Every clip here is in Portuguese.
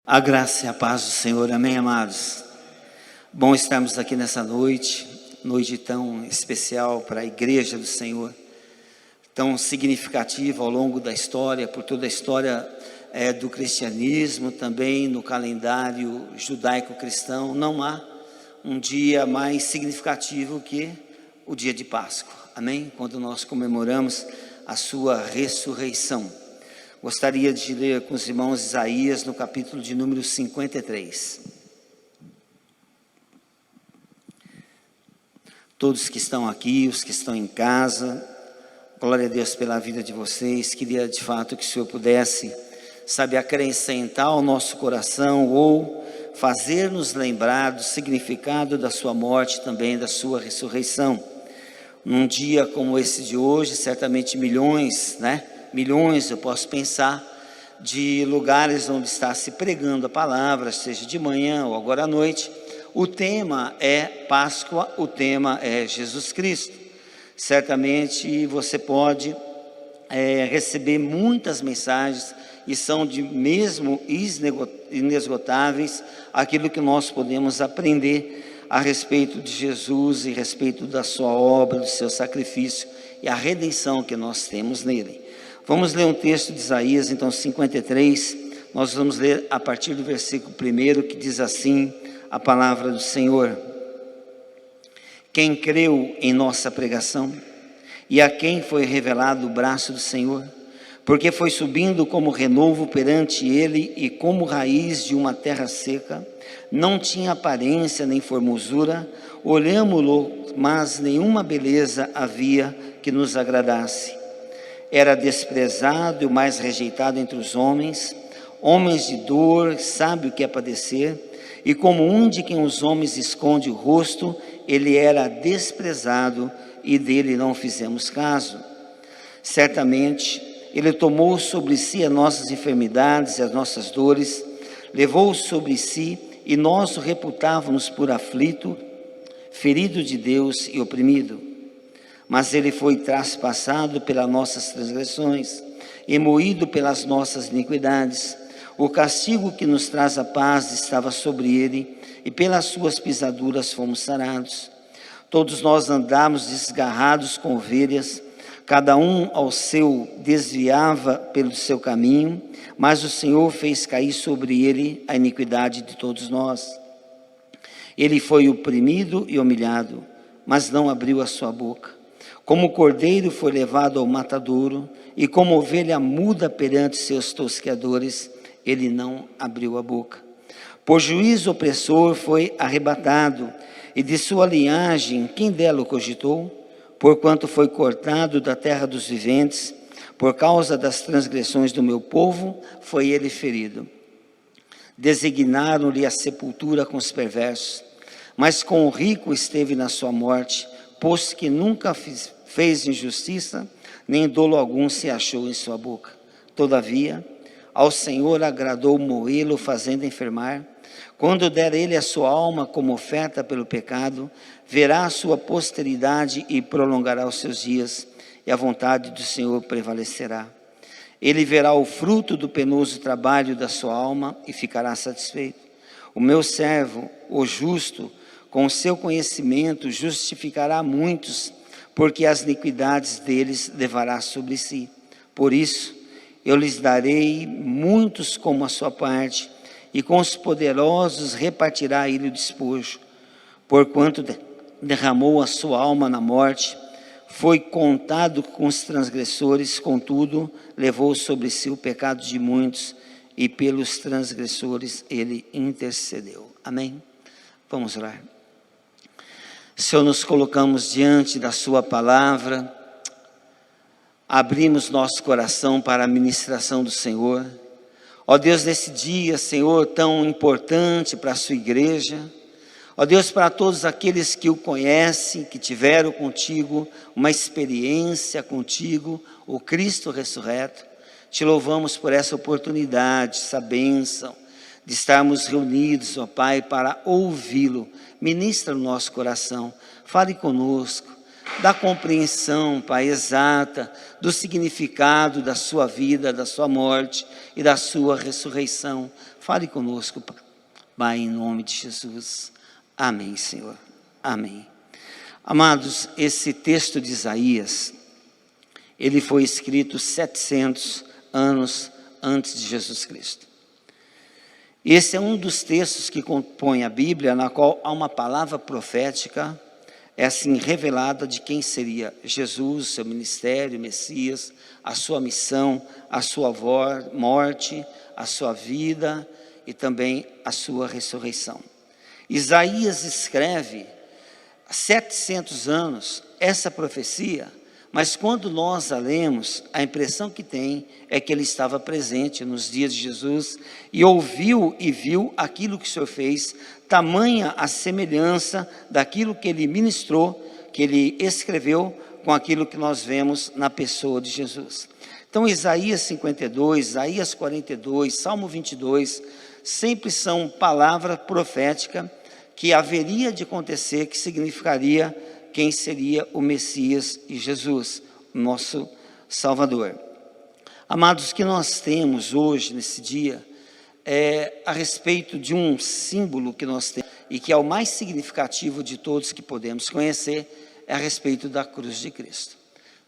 A graça e a paz do Senhor, amém, amados? Bom estarmos aqui nessa noite tão especial para a igreja do Senhor, tão significativa ao longo da história, por toda a história do cristianismo, também no calendário judaico-cristão. Não há um dia mais significativo que o dia de Páscoa, amém? Quando nós comemoramos a sua ressurreição. Gostaria de ler com os irmãos Isaías no capítulo de número 53. Todos que estão aqui, os que estão em casa, glória a Deus pela vida de vocês. Queria de fato que o Senhor pudesse, acrescentar ao nosso coração ou fazer-nos lembrar do significado da sua morte, também da sua ressurreição. Num dia como esse de hoje, certamente milhões, eu posso pensar, de lugares onde está se pregando a palavra, seja de manhã ou agora à noite. O tema é Páscoa, o tema é Jesus Cristo. Certamente você pode receber muitas mensagens e são de mesmo inesgotáveis aquilo que nós podemos aprender a respeito de Jesus e a respeito da sua obra, do seu sacrifício e a redenção que nós temos nele. Vamos ler um texto de Isaías, então 53, nós vamos ler a partir do versículo 1, que diz assim a palavra do Senhor: Quem creu em nossa pregação, e a quem foi revelado o braço do Senhor, porque foi subindo como renovo perante ele, e como raiz de uma terra seca, não tinha aparência nem formosura, olhámo-lo, mas nenhuma beleza havia que nos agradasse. Era desprezado e o mais rejeitado entre os homens de dor, sabe o que é padecer, e como um de quem os homens esconde o rosto, ele era desprezado e dele não fizemos caso. Certamente, ele tomou sobre si as nossas enfermidades e as nossas dores, levou sobre si, e nós o reputávamos por aflito, ferido de Deus e oprimido. Mas ele foi traspassado pelas nossas transgressões e moído pelas nossas iniquidades. O castigo que nos traz a paz estava sobre ele, e pelas suas pisaduras fomos sarados. Todos nós andamos desgarrados com ovelhas, cada um ao seu desviava pelo seu caminho, mas o Senhor fez cair sobre ele a iniquidade de todos nós. Ele foi oprimido e humilhado, mas não abriu a sua boca. Como o cordeiro foi levado ao matadouro, e como ovelha muda perante seus tosqueadores, ele não abriu a boca. Por juízo opressor foi arrebatado, e de sua linhagem quem dela o cogitou? Porquanto foi cortado da terra dos viventes, por causa das transgressões do meu povo, foi ele ferido. Designaram-lhe a sepultura com os perversos, mas com o rico esteve na sua morte, posto que nunca fez injustiça, nem dolo algum se achou em sua boca. Todavia, ao Senhor agradou moê-lo, fazendo enfermar. Quando der ele a sua alma como oferta pelo pecado, verá a sua posteridade e prolongará os seus dias, e a vontade do Senhor prevalecerá. Ele verá o fruto do penoso trabalho da sua alma e ficará satisfeito. O meu servo, o justo, com o seu conhecimento justificará muitos, porque as iniquidades deles levará sobre si. Por isso, eu lhes darei muitos como a sua parte, e com os poderosos repartirá ele o despojo. Porquanto derramou a sua alma na morte, foi contado com os transgressores, contudo, levou sobre si o pecado de muitos, e pelos transgressores ele intercedeu. Amém? Vamos orar. Senhor, nos colocamos diante da sua palavra, abrimos nosso coração para a ministração do Senhor. Ó Deus, nesse dia, Senhor, tão importante para a sua igreja, ó Deus, para todos aqueles que o conhecem, que tiveram contigo uma experiência contigo, o Cristo ressurreto, te louvamos por essa oportunidade, essa bênção, de estarmos reunidos, ó Pai, para ouvi-lo. Ministra no nosso coração, fale conosco, da compreensão, Pai, exata do significado da sua vida, da sua morte e da sua ressurreição. Fale conosco, Pai, em nome de Jesus. Amém, Senhor. Amém. Amados, esse texto de Isaías, ele foi escrito 700 anos antes de Jesus Cristo. Esse é um dos textos que compõe a Bíblia, na qual há uma palavra profética, assim revelada de quem seria Jesus, seu ministério, Messias, a sua missão, a sua morte, a sua vida e também a sua ressurreição. Isaías escreve há 700 anos essa profecia, mas quando nós a lemos, a impressão que tem é que ele estava presente nos dias de Jesus e ouviu e viu aquilo que o Senhor fez, tamanha a semelhança daquilo que ele ministrou, que ele escreveu, com aquilo que nós vemos na pessoa de Jesus. Então Isaías 52, Isaías 42, Salmo 22, sempre são palavra profética que haveria de acontecer, que significaria quem seria o Messias e Jesus, nosso Salvador. Amados, o que nós temos hoje, nesse dia, é a respeito de um símbolo que nós temos, e que é o mais significativo de todos que podemos conhecer, é a respeito da cruz de Cristo.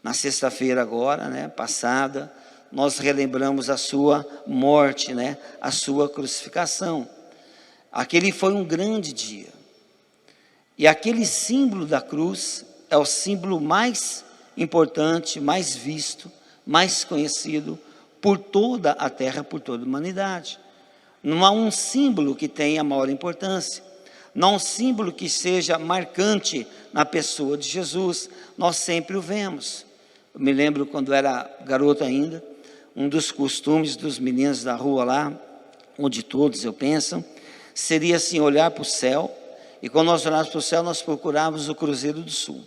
Na sexta-feira agora, passada, nós relembramos a sua morte, a sua crucificação. Aquele foi um grande dia. E aquele símbolo da cruz é o símbolo mais importante, mais visto, mais conhecido por toda a terra, por toda a humanidade. Não há um símbolo que tenha maior importância. Não há um símbolo que seja marcante na pessoa de Jesus. Nós sempre o vemos. Eu me lembro quando era garoto ainda, um dos costumes dos meninos da rua lá, onde todos eu penso, seria assim, olhar para o céu. E quando nós olhávamos para o céu, nós procurávamos o Cruzeiro do Sul.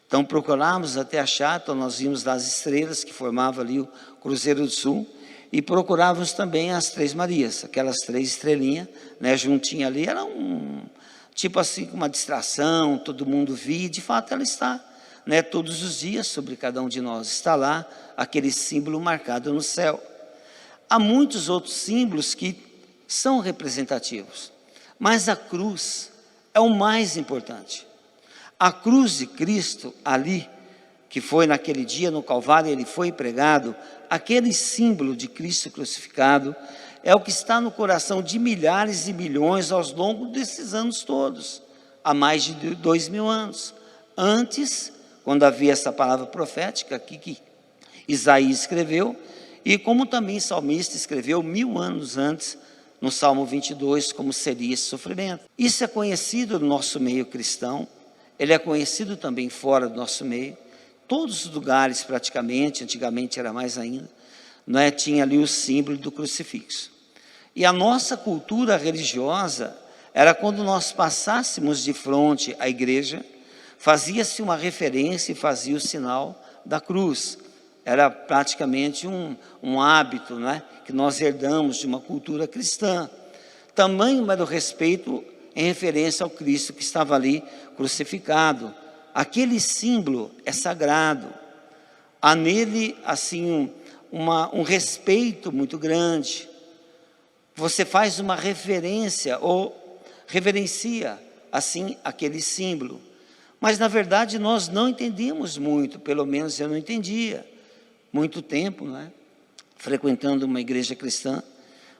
Então procurávamos até achar, então nós vimos das estrelas que formavam ali o Cruzeiro do Sul, e procurávamos também as Três Marias, aquelas 3 estrelinhas, juntinha ali, era tipo assim, uma distração, todo mundo via, e de fato ela está, todos os dias sobre cada um de nós, está lá aquele símbolo marcado no céu. Há muitos outros símbolos que são representativos, mas a cruz é o mais importante. A cruz de Cristo ali, que foi naquele dia no Calvário, ele foi pregado, aquele símbolo de Cristo crucificado, é o que está no coração de milhares e milhões ao longo desses anos todos, há mais de 2000 anos. Antes, quando havia essa palavra profética aqui que Isaías escreveu, e como também o salmista escreveu 1000 anos antes, no Salmo 22, como seria esse sofrimento. Isso é conhecido no nosso meio cristão, ele é conhecido também fora do nosso meio, todos os lugares praticamente, antigamente era mais ainda, tinha ali o símbolo do crucifixo. E a nossa cultura religiosa era quando nós passássemos de frente à igreja, fazia-se uma referência e fazia o sinal da cruz. Era praticamente um hábito, que nós herdamos de uma cultura cristã. Tamanho era o respeito em referência ao Cristo que estava ali crucificado. Aquele símbolo é sagrado. Há nele, assim, um respeito muito grande. Você faz uma referência ou reverencia, assim, aquele símbolo. Mas, na verdade, nós não entendíamos muito, pelo menos eu não entendia. Muito tempo, frequentando uma igreja cristã,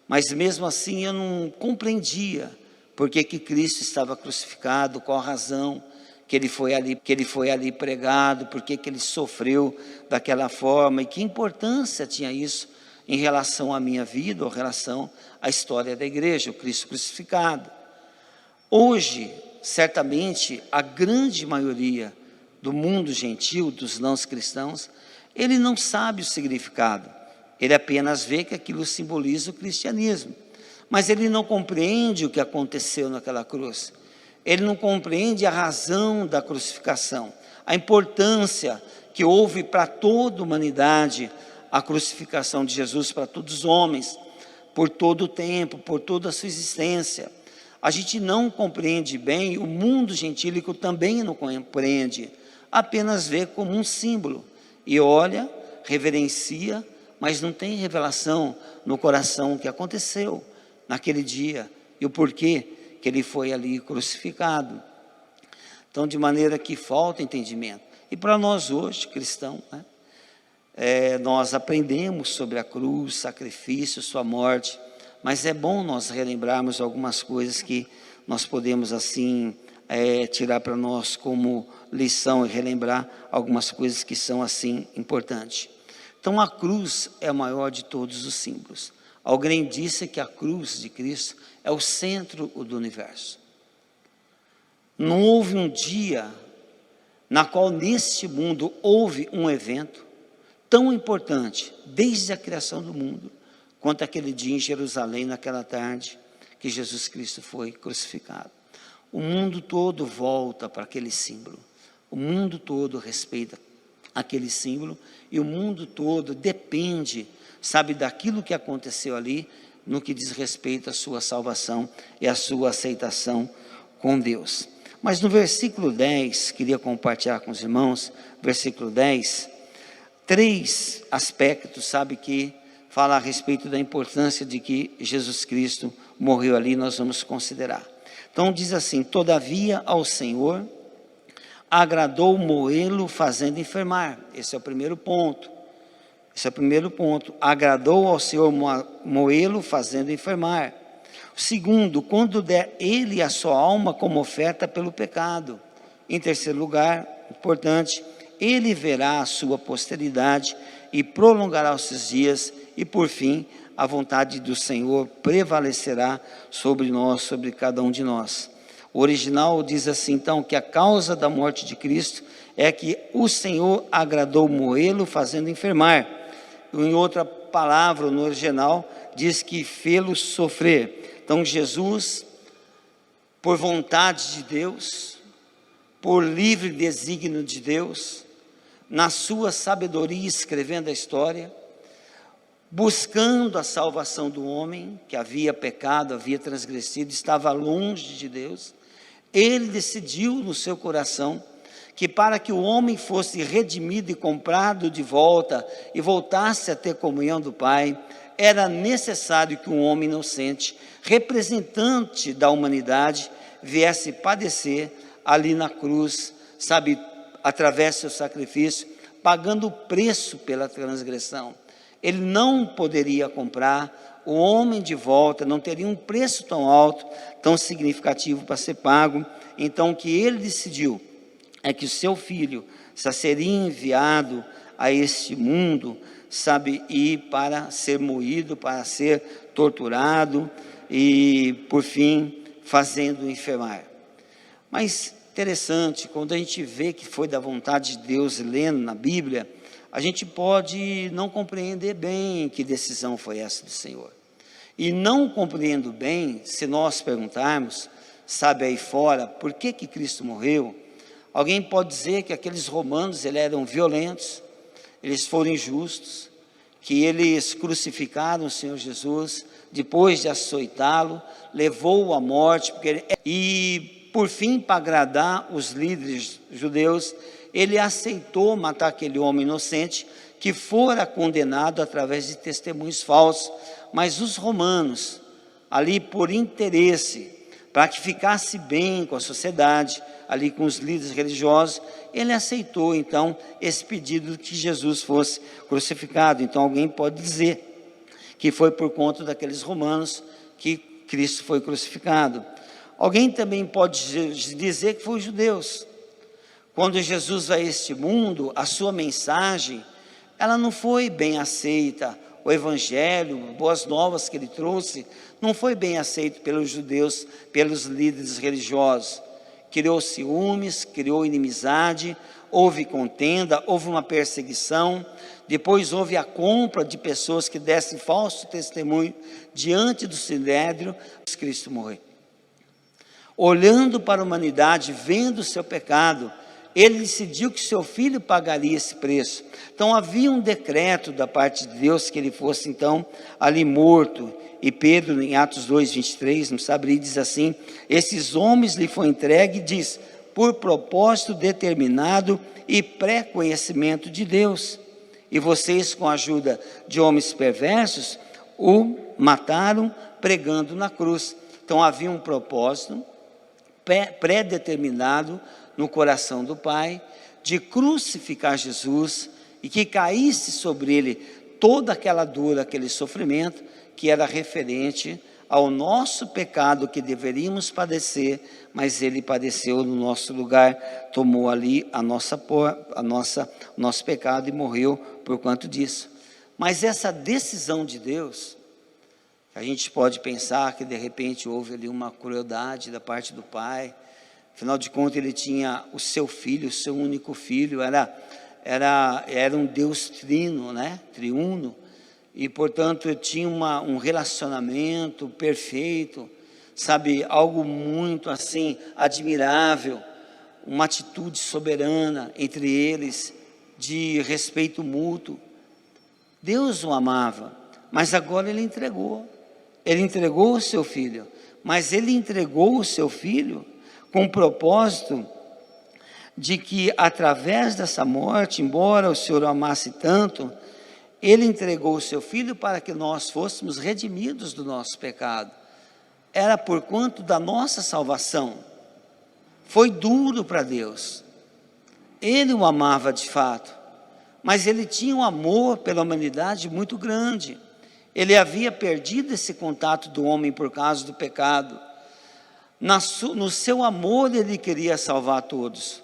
mas mesmo assim eu não compreendia por que Cristo estava crucificado, qual a razão que ele foi ali pregado, por que ele sofreu daquela forma e que importância tinha isso em relação à minha vida ou em relação à história da igreja, o Cristo crucificado. Hoje, certamente, a grande maioria do mundo gentil, dos não cristãos, ele não sabe o significado, ele apenas vê que aquilo simboliza o cristianismo, mas ele não compreende o que aconteceu naquela cruz, ele não compreende a razão da crucificação, a importância que houve para toda a humanidade, a crucificação de Jesus para todos os homens, por todo o tempo, por toda a sua existência. A gente não compreende bem, o mundo gentílico também não compreende apenas vê como um símbolo, e olha, reverencia, mas não tem revelação no coração o que aconteceu naquele dia, e o porquê que ele foi ali crucificado. Então, de maneira que falta entendimento. E para nós hoje, cristãos, né? Nós aprendemos sobre a cruz, sacrifício, sua morte, mas é bom nós relembrarmos algumas coisas que nós podemos assim tirar para nós como lição e relembrar algumas coisas que são assim importantes. Então a cruz é a maior de todos os símbolos. Alguém disse que a cruz de Cristo é o centro do universo. Não houve um dia na qual neste mundo houve um evento tão importante, desde a criação do mundo, quanto aquele dia em Jerusalém, naquela tarde, que Jesus Cristo foi crucificado. O mundo todo volta para aquele símbolo, o mundo todo respeita aquele símbolo, e o mundo todo depende, sabe, daquilo que aconteceu ali, no que diz respeito à sua salvação e à sua aceitação com Deus. Mas no versículo 10, queria compartilhar com os irmãos, versículo 10, 3 aspectos, sabe, que fala a respeito da importância de que Jesus Cristo morreu ali, nós vamos considerar. Então diz assim: todavia ao Senhor agradou moê-lo fazendo enfermar. Esse é o primeiro ponto. Agradou ao Senhor moê-lo fazendo enfermar. Segundo, quando der ele a sua alma como oferta pelo pecado. Em terceiro lugar, importante, ele verá a sua posteridade e prolongará os seus dias, e por fim, a vontade do Senhor prevalecerá sobre nós, sobre cada um de nós. O original diz assim, então, que a causa da morte de Cristo é que o Senhor agradou moê-lo fazendo enfermar. Em outra palavra, no original, diz que fê-lo sofrer. Então, Jesus, por vontade de Deus, por livre desígnio de Deus, na sua sabedoria escrevendo a história, buscando a salvação do homem, que havia pecado, havia transgressido, estava longe de Deus, ele decidiu no seu coração que para que o homem fosse redimido e comprado de volta e voltasse a ter comunhão do Pai, era necessário que um homem inocente, representante da humanidade, viesse padecer ali na cruz, sabe, através do seu sacrifício, pagando o preço pela transgressão. Ele não poderia comprar o homem de volta, não teria um preço tão alto, tão significativo para ser pago. Então o que ele decidiu é que o seu filho seria enviado a este mundo, sabe, e para ser moído, para ser torturado e por fim fazendo enfermar. Mas interessante, quando a gente vê que foi da vontade de Deus, lendo na Bíblia, a gente pode não compreender bem que decisão foi essa do Senhor. E não compreendo bem, se nós perguntarmos, sabe, aí fora, por que Cristo morreu? Alguém pode dizer que aqueles romanos eles eram violentos, eles foram injustos, que eles crucificaram o Senhor Jesus, depois de açoitá-lo, levou-o à morte, e por fim, para agradar os líderes judeus, ele aceitou matar aquele homem inocente, que fora condenado através de testemunhos falsos. Mas os romanos, ali por interesse, para que ficasse bem com a sociedade, ali com os líderes religiosos, ele aceitou então esse pedido de que Jesus fosse crucificado. Então alguém pode dizer que foi por conta daqueles romanos que Cristo foi crucificado. Alguém também pode dizer que foi os judeus. Quando Jesus veio a este mundo, a sua mensagem, ela não foi bem aceita. O evangelho, boas novas que ele trouxe, não foi bem aceito pelos judeus, pelos líderes religiosos. Criou ciúmes, criou inimizade, houve contenda, houve uma perseguição, depois houve a compra de pessoas que dessem falso testemunho diante do sinédrio. Cristo morreu. Olhando para a humanidade, vendo o seu pecado, ele decidiu que seu filho pagaria esse preço. Então havia um decreto da parte de Deus que ele fosse então ali morto. E Pedro, em Atos 2, 23, no Sabri, diz assim: esses homens lhe foi entregue, diz, por propósito determinado e pré-conhecimento de Deus. E vocês, com a ajuda de homens perversos, o mataram pregando na cruz. Então havia um propósito pré-determinado no coração do Pai de crucificar Jesus e que caísse sobre ele toda aquela dor, aquele sofrimento que era referente ao nosso pecado que deveríamos padecer, mas ele padeceu no nosso lugar, tomou ali nosso pecado e morreu por conta disso. Mas essa decisão de Deus, a gente pode pensar que de repente houve ali uma crueldade da parte do Pai. Afinal de contas, ele tinha o seu filho, o seu único filho, era um Deus trino, né? Triuno, e portanto tinha um relacionamento perfeito, sabe, algo muito assim admirável, uma atitude soberana entre eles, de respeito mútuo. Deus o amava, mas agora ele entregou o seu filho, mas ele entregou o seu filho com o propósito de que através dessa morte, embora o Senhor o amasse tanto, ele entregou o seu filho para que nós fôssemos redimidos do nosso pecado. Era por quanto da nossa salvação. Foi duro para Deus. Ele o amava de fato, mas ele tinha um amor pela humanidade muito grande. Ele havia perdido esse contato do homem por causa do pecado. No seu amor ele queria salvar todos,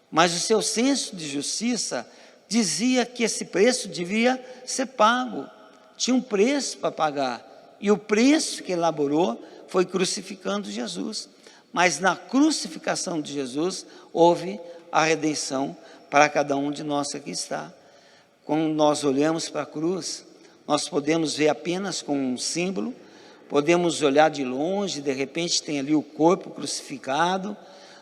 mas o seu senso de justiça dizia que esse preço devia ser pago, tinha um preço para pagar, e o preço que elaborou foi crucificando Jesus. Mas na crucificação de Jesus houve a redenção para cada um de nós que aqui está. Quando nós olhamos para a cruz, nós podemos ver apenas como um símbolo, podemos olhar de longe, de repente tem ali o corpo crucificado,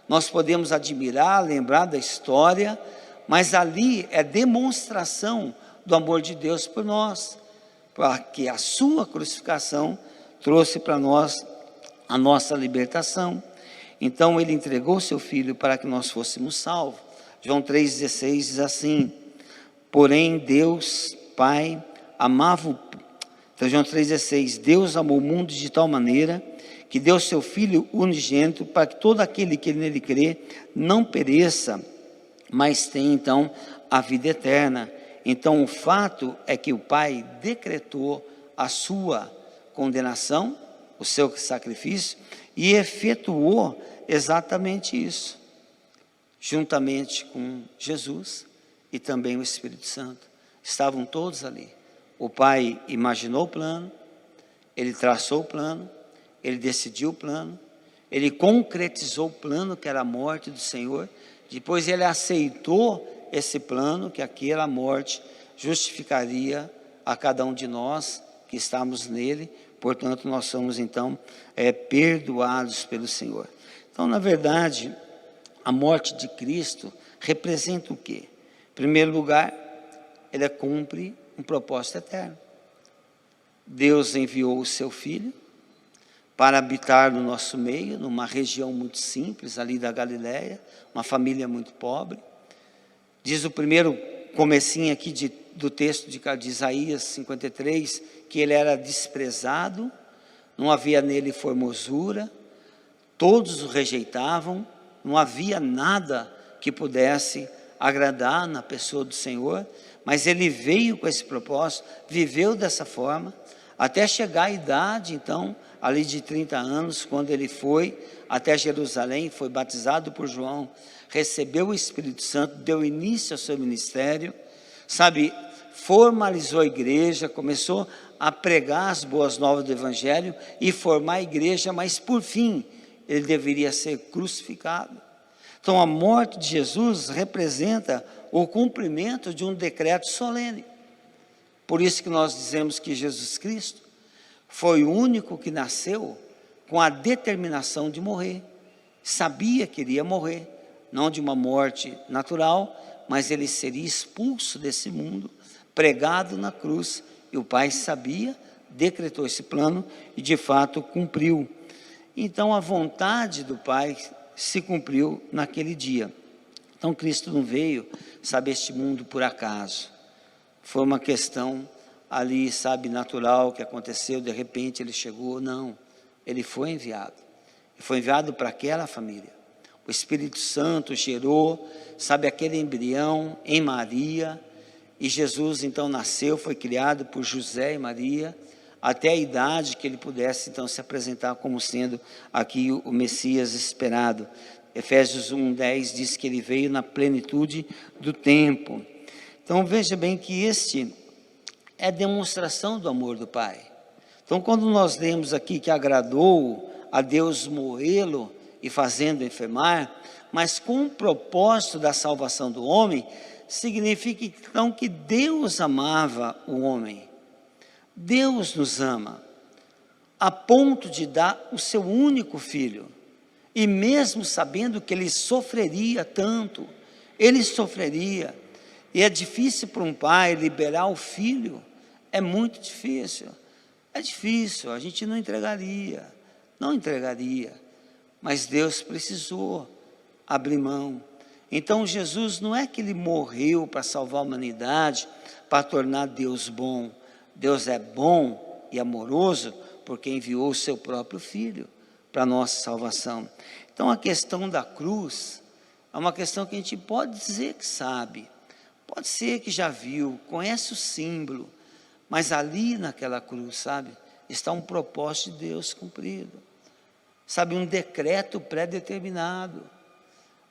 nós podemos admirar, lembrar da história, mas ali é demonstração do amor de Deus por nós, porque a sua crucificação trouxe para nós a nossa libertação. Então ele entregou seu filho para que nós fôssemos salvos. João 3,16 diz assim: porém Deus Pai amava então João 3,16, Deus amou o mundo de tal maneira que deu seu Filho unigênito para que todo aquele que nele crê não pereça, mas tenha então a vida eterna. Então o fato é que o Pai decretou a sua condenação, o seu sacrifício, e efetuou exatamente isso, juntamente com Jesus e também o Espírito Santo. Estavam todos ali. O Pai imaginou o plano, ele traçou o plano, ele decidiu o plano, ele concretizou o plano que era a morte do Senhor, depois ele aceitou esse plano, que aquela morte justificaria a cada um de nós que estamos nele, portanto nós somos então perdoados pelo Senhor. Então na verdade, a morte de Cristo representa o quê? Em primeiro lugar, ele cumpre um propósito eterno. Deus enviou o seu Filho para habitar no nosso meio, numa região muito simples, ali da Galileia, uma família muito pobre. Diz o primeiro comecinho aqui do texto de Isaías 53, que ele era desprezado, não havia nele formosura, todos o rejeitavam, não havia nada que pudesse agradar na pessoa do Senhor, mas ele veio com esse propósito, viveu dessa forma, até chegar à idade, então, ali de 30 anos, quando ele foi até Jerusalém, foi batizado por João, recebeu o Espírito Santo, deu início ao seu ministério, sabe, formalizou a igreja, começou a pregar as boas novas do Evangelho e formar a igreja, mas por fim, ele deveria ser crucificado. Então a morte de Jesus representa o cumprimento de um decreto solene. Por isso que nós dizemos que Jesus Cristo foi o único que nasceu com a determinação de morrer. Sabia que iria morrer, não de uma morte natural, mas ele seria expulso desse mundo, pregado na cruz. E o Pai sabia, decretou esse plano e de fato cumpriu. Então a vontade do Pai se cumpriu naquele dia. Então Cristo não veio, sabe, a este mundo por acaso. Foi uma questão ali, sabe, natural que aconteceu, de repente ele chegou. Não, ele foi enviado. Ele foi enviado para aquela família. O Espírito Santo gerou, sabe, aquele embrião em Maria, e Jesus então nasceu, foi criado por José e Maria, até a idade que ele pudesse então se apresentar como sendo aqui o Messias esperado. Efésios 1:10 diz que ele veio na plenitude do tempo. Então veja bem que este é demonstração do amor do Pai. Então quando nós lemos aqui que agradou a Deus moê-lo e fazendo enfermar, mas com o propósito da salvação do homem, significa então que Deus amava o homem. Deus nos ama, a ponto de dar o seu único filho, e mesmo sabendo que ele sofreria tanto, ele sofreria, e é difícil para um pai liberar o filho, é muito difícil, a gente não entregaria, mas Deus precisou abrir mão. Então Jesus não é que ele morreu para salvar a humanidade, para tornar Deus bom. Deus é bom e amoroso porque enviou o seu próprio Filho para a nossa salvação. Então a questão da cruz é uma questão que a gente pode dizer que sabe, pode ser que já viu, conhece o símbolo, mas ali naquela cruz, sabe, está um propósito de Deus cumprido, sabe, um decreto pré-determinado.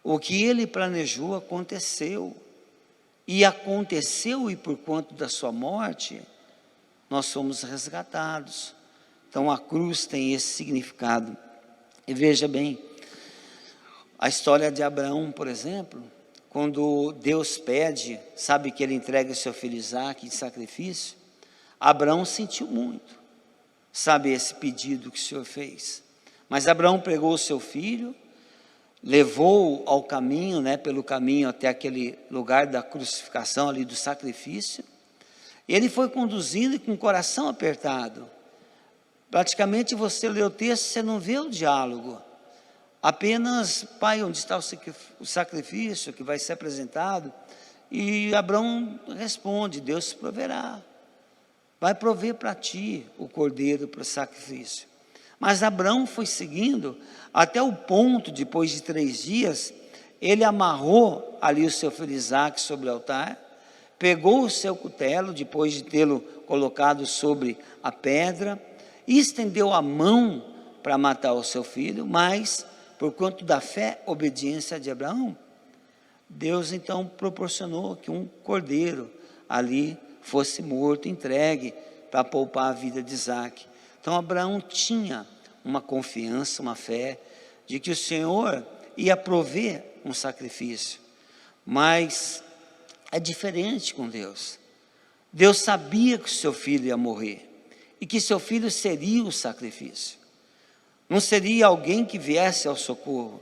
O que ele planejou aconteceu, e por conta da sua morte, nós somos resgatados. Então a cruz tem esse significado. E veja bem, a história de Abraão, por exemplo, quando Deus pede, sabe, que ele entregue o seu filho Isaque em sacrifício, Abraão sentiu muito, sabe, esse pedido que o Senhor fez. Mas Abraão pegou o seu filho, levou ao caminho, pelo caminho até aquele lugar da crucificação, ali do sacrifício. Ele foi conduzindo com o coração apertado. Praticamente você lê o texto, você não vê o diálogo. Apenas, pai, onde está o sacrifício que vai ser apresentado? E Abraão responde, Deus proverá. Vai prover para ti o cordeiro para o sacrifício. Mas Abraão foi seguindo até o ponto, depois de 3 dias, ele amarrou ali o seu filho Isaque sobre o altar, pegou o seu cutelo, depois de tê-lo colocado sobre a pedra, e estendeu a mão para matar o seu filho, mas, por conta da fé, obediência de Abraão, Deus então proporcionou que um cordeiro ali fosse morto, entregue, para poupar a vida de Isaque. Então Abraão tinha uma confiança, uma fé, de que o Senhor ia prover um sacrifício, mas é diferente com Deus. Deus sabia que o seu filho ia morrer, e que seu filho seria o sacrifício, não seria alguém que viesse ao socorro.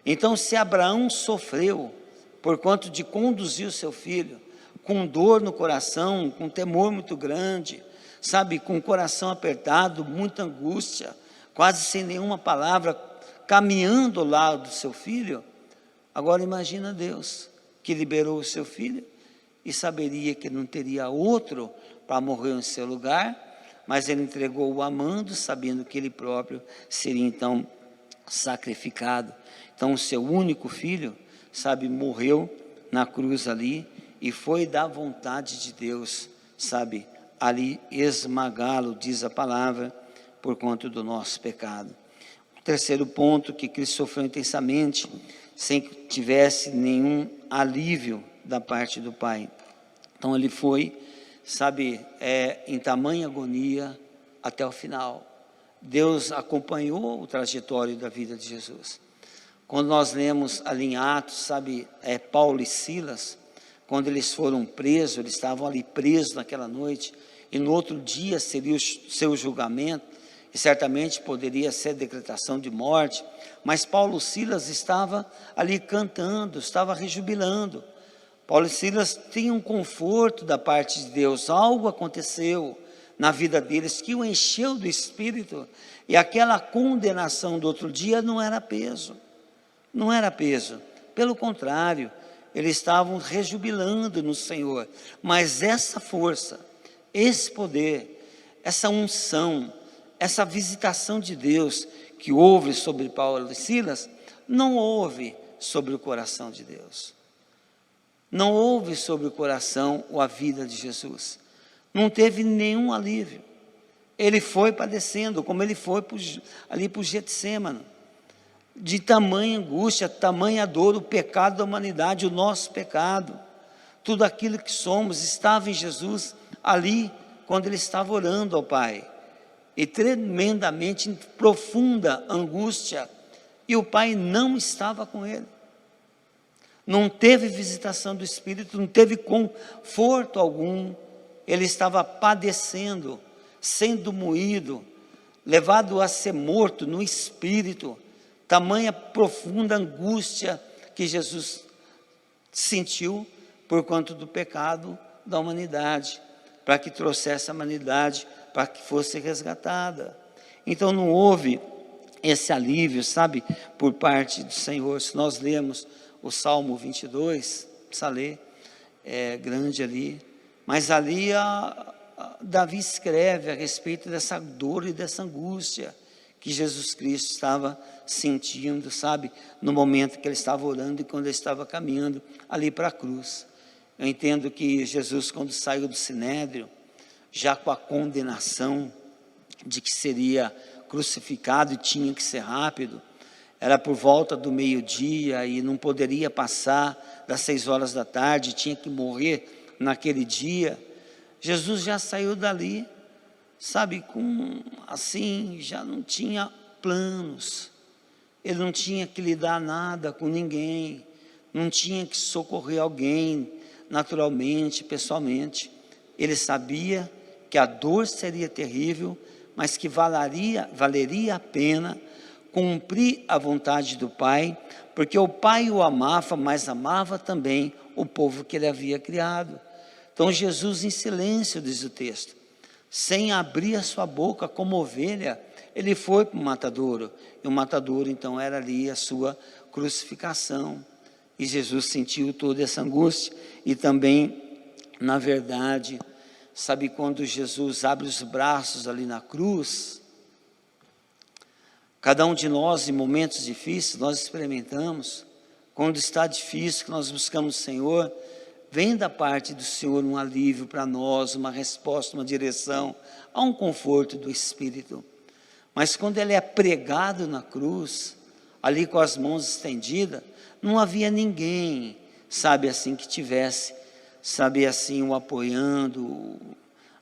Então se Abraão sofreu, por conta de conduzir o seu filho, com dor no coração, com temor muito grande, sabe, com o coração apertado, muita angústia, quase sem nenhuma palavra, caminhando ao lado do seu filho. Agora imagina Deus, que liberou o seu filho, e saberia que não teria outro para morrer em seu lugar, mas ele entregou o amando, sabendo que ele próprio seria então sacrificado. Então o seu único filho, sabe, morreu na cruz ali, e foi da vontade de Deus, sabe, ali esmagá-lo, diz a palavra, por conta do nosso pecado. O terceiro ponto, que Cristo sofreu intensamente, sem que tivesse nenhum alívio da parte do Pai. Então ele foi, sabe, em tamanha agonia até o final. Deus acompanhou o trajetório da vida de Jesus. Quando nós lemos ali em Atos, sabe, Paulo e Silas, quando eles foram presos, eles estavam ali presos naquela noite, e no outro dia seria o seu julgamento, e certamente poderia ser decretação de morte, mas Paulo e Silas estavam ali cantando, estavam rejubilando. Paulo e Silas tinham um conforto da parte de Deus, algo aconteceu na vida deles que o encheu do Espírito, e aquela condenação do outro dia não era peso. não era peso, pelo contrário, eles estavam rejubilando no Senhor. Mas essa força, esse poder, essa unção, essa visitação de Deus que houve sobre Paulo e Silas, não houve sobre o coração de Deus. Não houve sobre o coração ou a vida de Jesus. Não teve nenhum alívio. Ele foi padecendo, como ele foi ali para o Getsêmani, de tamanha angústia, tamanha dor, o pecado da humanidade, o nosso pecado, tudo aquilo que somos, estava em Jesus ali, quando ele estava orando ao Pai, e tremendamente em profunda angústia, e o Pai não estava com ele, não teve visitação do Espírito, não teve conforto algum, ele estava padecendo, sendo moído, levado a ser morto no Espírito, tamanha profunda angústia que Jesus sentiu por conta do pecado da humanidade, para que trouxesse a humanidade, para que fosse resgatada. Então não houve esse alívio, sabe, por parte do Senhor. Se nós lemos o Salmo 22, precisa ler, é grande ali, mas ali Davi escreve a respeito dessa dor e dessa angústia que Jesus Cristo estava sentindo, sabe, no momento que ele estava orando e quando ele estava caminhando ali para a cruz. Eu entendo que Jesus, quando saiu do Sinédrio, já com a condenação de que seria crucificado e tinha que ser rápido, era por volta do meio-dia e não poderia passar das 6 horas da tarde, tinha que morrer naquele dia. Jesus já saiu dali, sabe, já não tinha planos, ele não tinha que lidar nada com ninguém, não tinha que socorrer alguém, naturalmente, pessoalmente. Ele sabia que a dor seria terrível, mas que valeria a pena cumprir a vontade do Pai, porque o Pai o amava, mas amava também o povo que ele havia criado. Então Jesus em silêncio, diz o texto, sem abrir a sua boca como ovelha, ele foi para o matadouro, e o matadouro então era ali a sua crucificação, e Jesus sentiu toda essa angústia, e também, na verdade, sabe quando Jesus abre os braços ali na cruz, cada um de nós em momentos difíceis, nós experimentamos, quando está difícil, que nós buscamos o Senhor, vem da parte do Senhor um alívio para nós, uma resposta, uma direção, há um conforto do Espírito. Mas quando ele é pregado na cruz, ali com as mãos estendidas, não havia ninguém, sabe assim, que tivesse, sabe assim, o apoiando,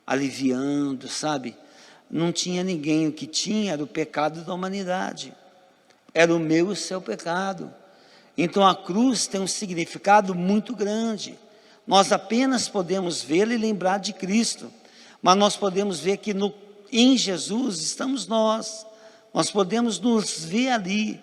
aliviando, sabe? Não tinha ninguém, o que tinha era o pecado da humanidade, era o meu e o seu pecado. Então a cruz tem um significado muito grande. Nós apenas podemos vê-la e lembrar de Cristo, mas nós podemos ver que em Jesus estamos nós podemos nos ver ali,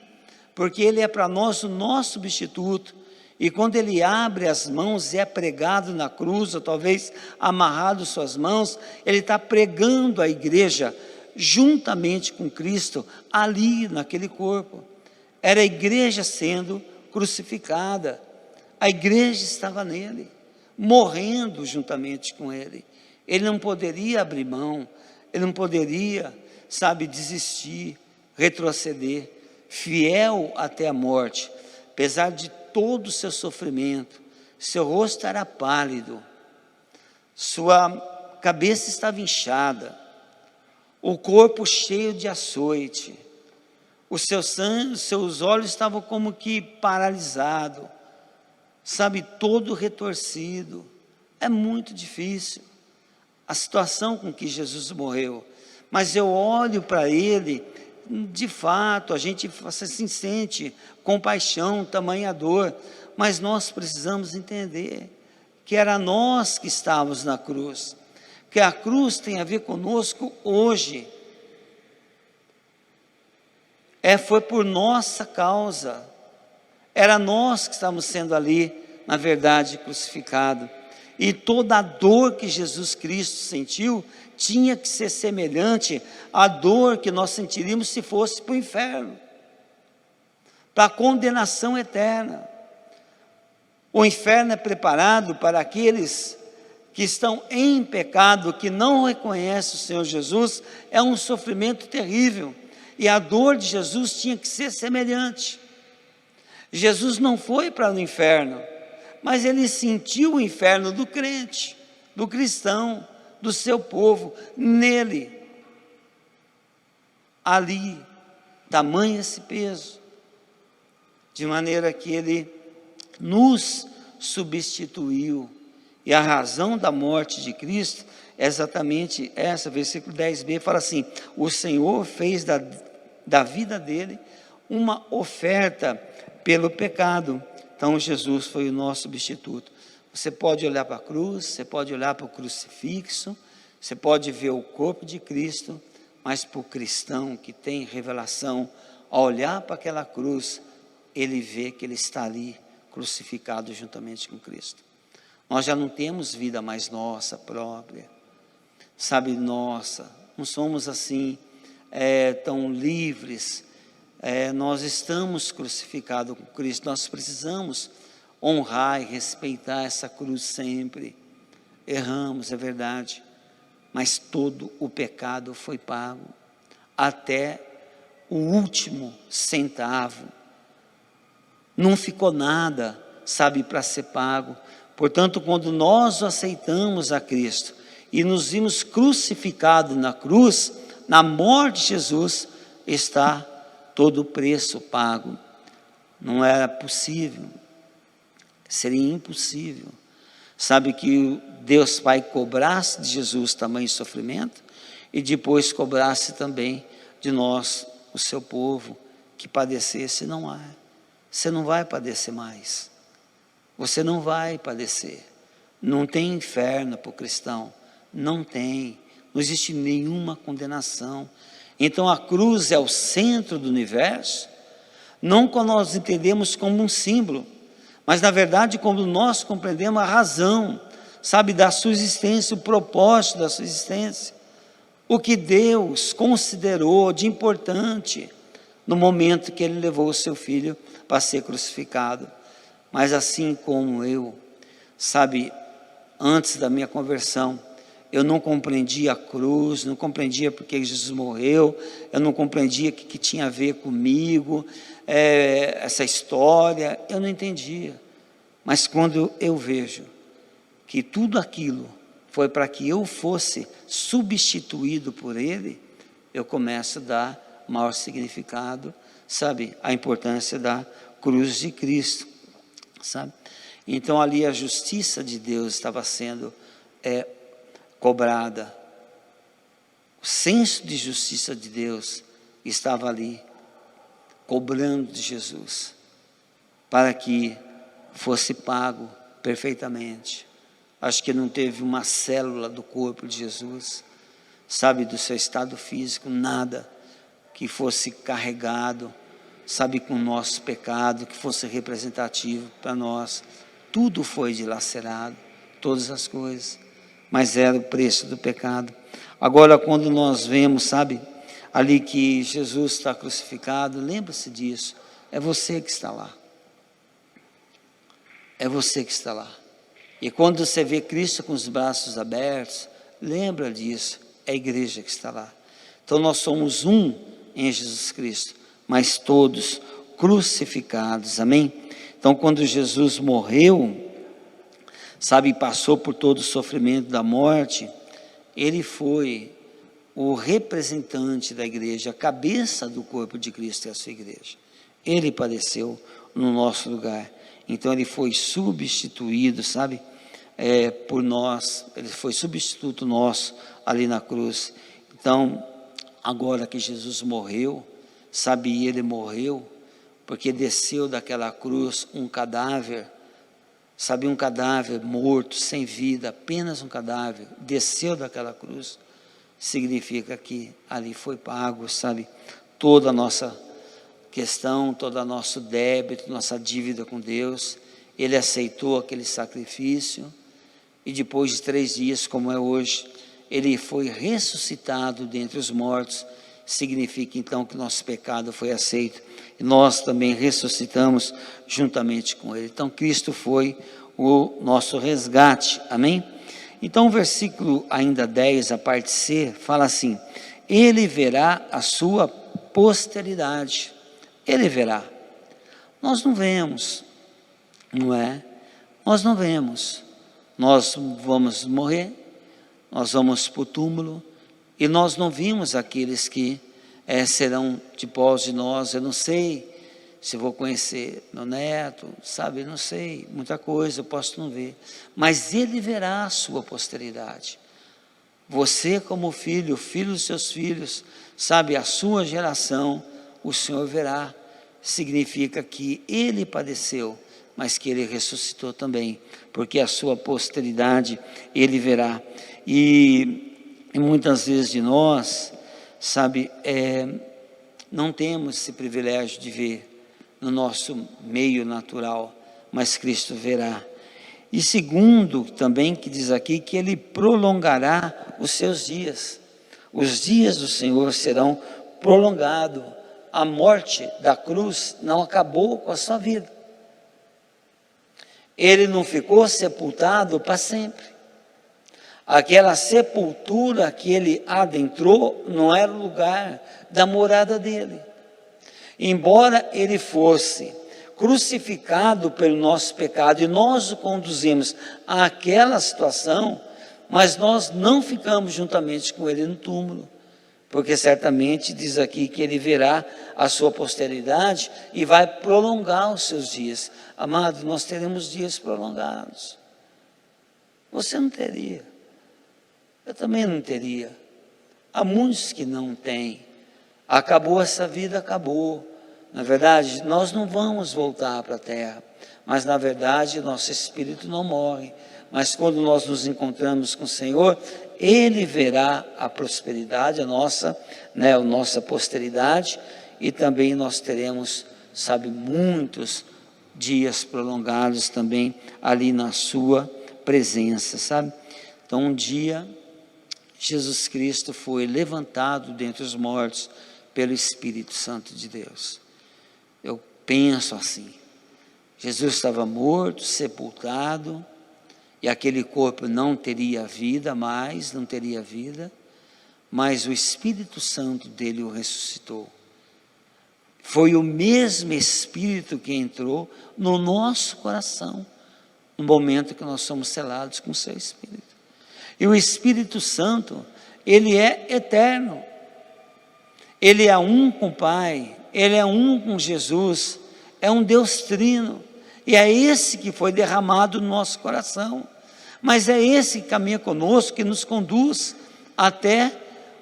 porque Ele é para nós o nosso substituto, e quando Ele abre as mãos e é pregado na cruz, ou talvez amarrado suas mãos, Ele está pregando a igreja, juntamente com Cristo, ali naquele corpo, era a igreja sendo crucificada, a igreja estava nele, morrendo juntamente com ele, ele não poderia abrir mão, ele não poderia, sabe, desistir, retroceder, fiel até a morte, apesar de todo o seu sofrimento, seu rosto era pálido, sua cabeça estava inchada, o corpo cheio de açoite, os seus olhos estavam como que paralisados, sabe, todo retorcido. É muito difícil a situação com que Jesus morreu, mas eu olho para ele, de fato, a gente assim, sente compaixão, tamanha dor, mas nós precisamos entender que era nós que estávamos na cruz, que a cruz tem a ver conosco hoje, foi por nossa causa, era nós que estávamos sendo ali, na verdade, crucificados, e toda a dor que Jesus Cristo sentiu, tinha que ser semelhante à dor que nós sentiríamos se fosse para o inferno, para a condenação eterna. O inferno é preparado para aqueles que estão em pecado, que não reconhecem o Senhor Jesus. É um sofrimento terrível, e a dor de Jesus tinha que ser semelhante. Jesus não foi para o inferno, mas ele sentiu o inferno do crente, do cristão, do seu povo, nele. Ali, tamanho esse peso, de maneira que ele nos substituiu. E a razão da morte de Cristo é exatamente essa. Versículo 10b fala assim: o Senhor fez da vida dele uma oferta pelo pecado. Então Jesus foi o nosso substituto. Você pode olhar para a cruz, você pode olhar para o crucifixo, você pode ver o corpo de Cristo, mas para o cristão que tem revelação, ao olhar para aquela cruz, ele vê que ele está ali crucificado juntamente com Cristo. Nós já não temos vida mais nossa própria, sabe, nossa, não somos assim tão livres, nós estamos crucificados com Cristo. Nós precisamos honrar e respeitar essa cruz sempre. Erramos, é verdade, mas todo o pecado foi pago, até o último centavo, não ficou nada, sabe, para ser pago. Portanto, quando nós aceitamos a Cristo e nos vimos crucificados na cruz, na morte de Jesus, está todo o preço pago. Não era possível, seria impossível, sabe, que Deus Pai cobrasse de Jesus tamanho sofrimento e depois cobrasse também de nós, o seu povo, que padecesse. Não há, você não vai padecer mais, você não vai padecer, não tem inferno para o cristão, não tem, não existe nenhuma condenação. Então a cruz é o centro do universo, não quando nós entendemos como um símbolo, mas na verdade quando nós compreendemos a razão, sabe, da sua existência, o propósito da sua existência, o que Deus considerou de importante no momento que ele levou o seu filho para ser crucificado. Mas assim como eu, sabe, antes da minha conversão, eu não compreendia a cruz, não compreendia porque Jesus morreu, eu não compreendia o que tinha a ver comigo, essa história, eu não entendia. Mas quando eu vejo que tudo aquilo foi para que eu fosse substituído por Ele, eu começo a dar maior significado, sabe, a importância da cruz de Cristo, sabe? Então ali a justiça de Deus estava sendo cobrada, o senso de justiça de Deus estava ali, cobrando de Jesus, para que fosse pago perfeitamente. Acho que não teve uma célula do corpo de Jesus, sabe, do seu estado físico, nada que fosse carregado, sabe, com o nosso pecado, que fosse representativo para nós. Tudo foi dilacerado, todas as coisas, mas era o preço do pecado. Agora, quando nós vemos, sabe, ali que Jesus está crucificado, lembra-se disso, é você que está lá, é você que está lá. E quando você vê Cristo com os braços abertos, lembra disso, é a igreja que está lá. Então nós somos um em Jesus Cristo, mas todos crucificados, amém? Então quando Jesus morreu, sabe, passou por todo o sofrimento da morte, ele foi o representante da igreja, a cabeça do corpo de Cristo é a sua igreja. Ele padeceu no nosso lugar, então ele foi substituído, sabe, por nós, ele foi substituto nosso ali na cruz. Então, agora que Jesus morreu, sabe, ele morreu, porque desceu daquela cruz um cadáver, sabe, um cadáver morto, sem vida, apenas um cadáver, desceu daquela cruz, significa que ali foi pago, sabe, toda a nossa questão, todo o nosso débito, nossa dívida com Deus. Ele aceitou aquele sacrifício, e depois de 3 dias, como é hoje, ele foi ressuscitado dentre os mortos, significa então que nosso pecado foi aceito e nós também ressuscitamos juntamente com Ele. Então Cristo foi o nosso resgate, amém? Então o versículo ainda 10, a parte C, fala assim: Ele verá a sua posteridade. Ele verá. Nós não vemos, não é? Nós não vemos. Nós vamos morrer, nós vamos para o túmulo, e nós não vimos aqueles que serão depois de nós. Eu não sei se vou conhecer meu neto, sabe, não sei, muita coisa eu posso não ver, mas Ele verá a sua posteridade. Você como filho, filho dos seus filhos, sabe, a sua geração, o Senhor verá. Significa que Ele padeceu, mas que Ele ressuscitou também, porque a sua posteridade Ele verá. E muitas vezes de nós, sabe, não temos esse privilégio de ver no nosso meio natural, mas Cristo verá. E segundo também, que diz aqui, que Ele prolongará os seus dias. Os dias do Senhor serão prolongados. A morte da cruz não acabou com a sua vida. Ele não ficou sepultado para sempre. Aquela sepultura que Ele adentrou não era o lugar da morada dele. Embora Ele fosse crucificado pelo nosso pecado e nós o conduzimos àquela situação, mas nós não ficamos juntamente com Ele no túmulo, porque certamente diz aqui que Ele verá a sua posteridade e vai prolongar os seus dias. Amado, nós teremos dias prolongados. Você não teria, eu também não teria. Há muitos que não têm. Acabou essa vida, acabou. Na verdade, nós não vamos voltar para a terra, mas na verdade nosso espírito não morre. Mas quando nós nos encontramos com o Senhor, Ele verá a prosperidade, a nossa posteridade, e também nós teremos, sabe, muitos dias prolongados também ali na sua presença, sabe? Então um dia Jesus Cristo foi levantado dentre os mortos pelo Espírito Santo de Deus. Eu penso assim, Jesus estava morto, sepultado, e aquele corpo não teria vida mais, não teria vida, mas o Espírito Santo dele o ressuscitou. Foi o mesmo Espírito que entrou no nosso coração, no momento que nós somos selados com o seu Espírito. E o Espírito Santo, ele é eterno, ele é um com o Pai, ele é um com Jesus, é um Deus trino, e é esse que foi derramado no nosso coração, mas é esse que caminha conosco, que nos conduz até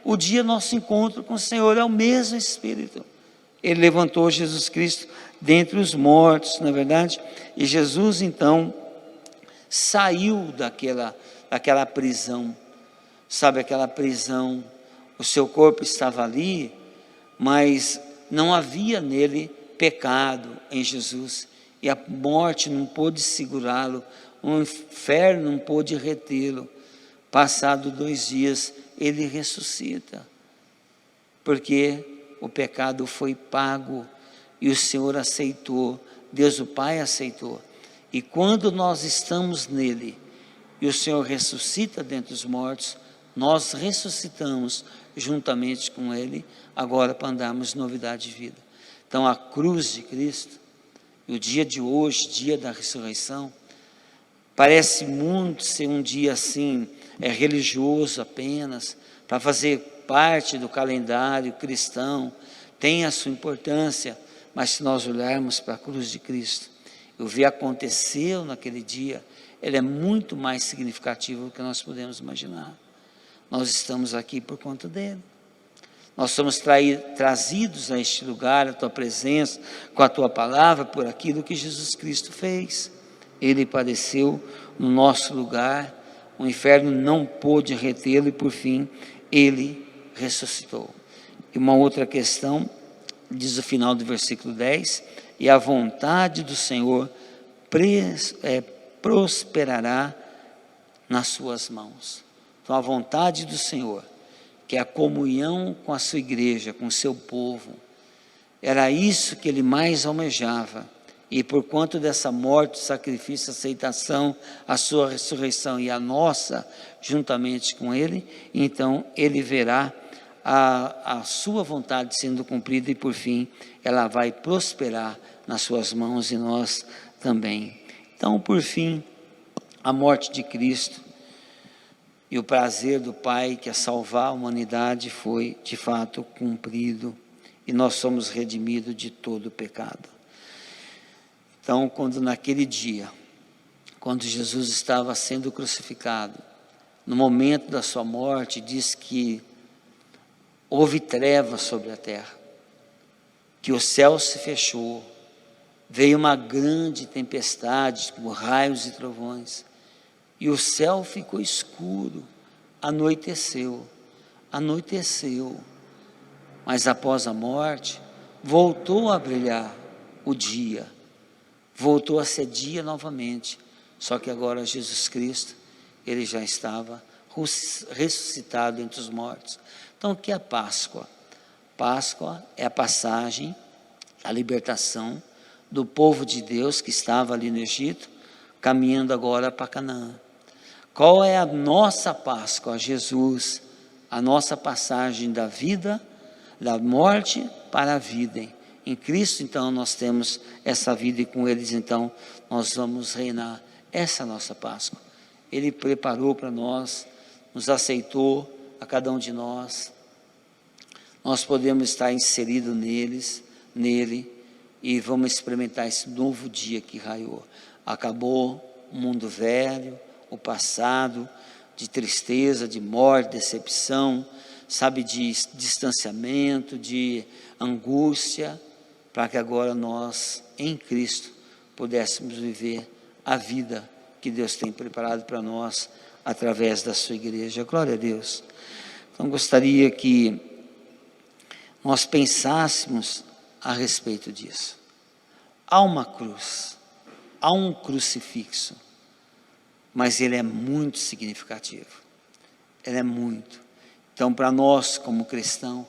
o dia do nosso encontro com o Senhor. É o mesmo Espírito. Ele levantou Jesus Cristo dentre os mortos, na verdade, e Jesus então saiu daquela prisão, sabe, aquela prisão, o seu corpo estava ali, mas não havia nele pecado em Jesus, e a morte não pôde segurá-lo, o inferno não pôde retê-lo. Passado 2 dias, ele ressuscita, porque o pecado foi pago, e o Senhor aceitou, Deus o Pai aceitou, e quando nós estamos nele, e o Senhor ressuscita dentre os mortos, nós ressuscitamos juntamente com Ele, agora para andarmos em novidade de vida. Então a cruz de Cristo, e o dia de hoje, dia da ressurreição, parece muito ser um dia assim, religioso apenas, para fazer parte do calendário cristão, tem a sua importância, mas se nós olharmos para a cruz de Cristo, e o que aconteceu naquele dia, ele é muito mais significativo do que nós podemos imaginar. Nós estamos aqui por conta dele. Nós somos trazidos a este lugar, a tua presença, com a tua palavra, por aquilo que Jesus Cristo fez. Ele padeceu no nosso lugar, o inferno não pôde retê-lo e por fim ele ressuscitou. E uma outra questão, diz o final do versículo 10, e a vontade do Senhor prosperará nas suas mãos. Então a vontade do Senhor, que é a comunhão com a sua igreja, com o seu povo. Era isso que ele mais almejava. E por quanto dessa morte, sacrifício, aceitação, a sua ressurreição e a nossa, juntamente com ele, então ele verá a sua vontade sendo cumprida e por fim ela vai prosperar nas suas mãos e nós também. Então, por fim, a morte de Cristo e o prazer do Pai que é salvar a humanidade foi de fato cumprido e nós somos redimidos de todo o pecado. Então, quando naquele dia, quando Jesus estava sendo crucificado, no momento da sua morte, diz que houve trevas sobre a terra, que o céu se fechou, veio uma grande tempestade, com raios e trovões, e o céu ficou escuro, anoiteceu, mas após a morte, voltou a brilhar o dia, voltou a ser dia novamente, só que agora Jesus Cristo, ele já estava ressuscitado entre os mortos. Então, o que é a Páscoa? Páscoa é a passagem, a libertação do povo de Deus que estava ali no Egito, caminhando agora para Canaã. Qual é a nossa Páscoa? Jesus, a nossa passagem da vida, da morte para a vida. Em Cristo, então, nós temos essa vida e com eles, então, nós vamos reinar. Essa é a nossa Páscoa. Ele preparou para nós, nos aceitou a cada um de nós. Nós podemos estar inseridos nele, e vamos experimentar esse novo dia que raiou. Acabou o mundo velho, o passado, de tristeza, de morte, decepção, sabe, de distanciamento, de angústia, para que agora nós, em Cristo, pudéssemos viver a vida que Deus tem preparado para nós, através da sua igreja. Glória a Deus. Então, gostaria que nós pensássemos a respeito disso. Há uma cruz, há um crucifixo, mas ele é muito significativo, ele é muito. Então, para nós como cristão,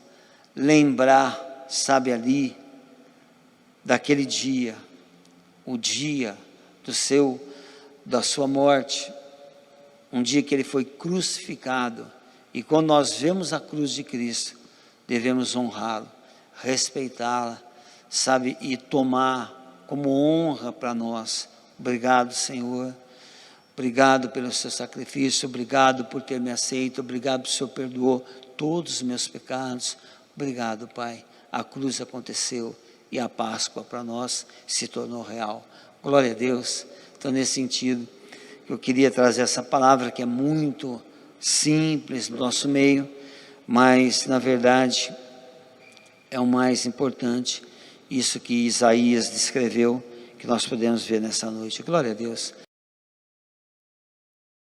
lembrar, sabe, ali, daquele dia, o dia da sua morte, um dia que ele foi crucificado, e quando nós vemos a cruz de Cristo, devemos honrá-lo, respeitá-la, sabe, e tomar como honra para nós. Obrigado, Senhor, obrigado pelo seu sacrifício, obrigado por ter me aceito, obrigado por o Senhor perdoou todos os meus pecados, obrigado, Pai, a cruz aconteceu e a Páscoa para nós se tornou real. Glória a Deus. Então, nesse sentido, eu queria trazer essa palavra que é muito simples no nosso meio, mas na verdade é o mais importante, isso que Isaías descreveu, que nós podemos ver nessa noite. Glória a Deus.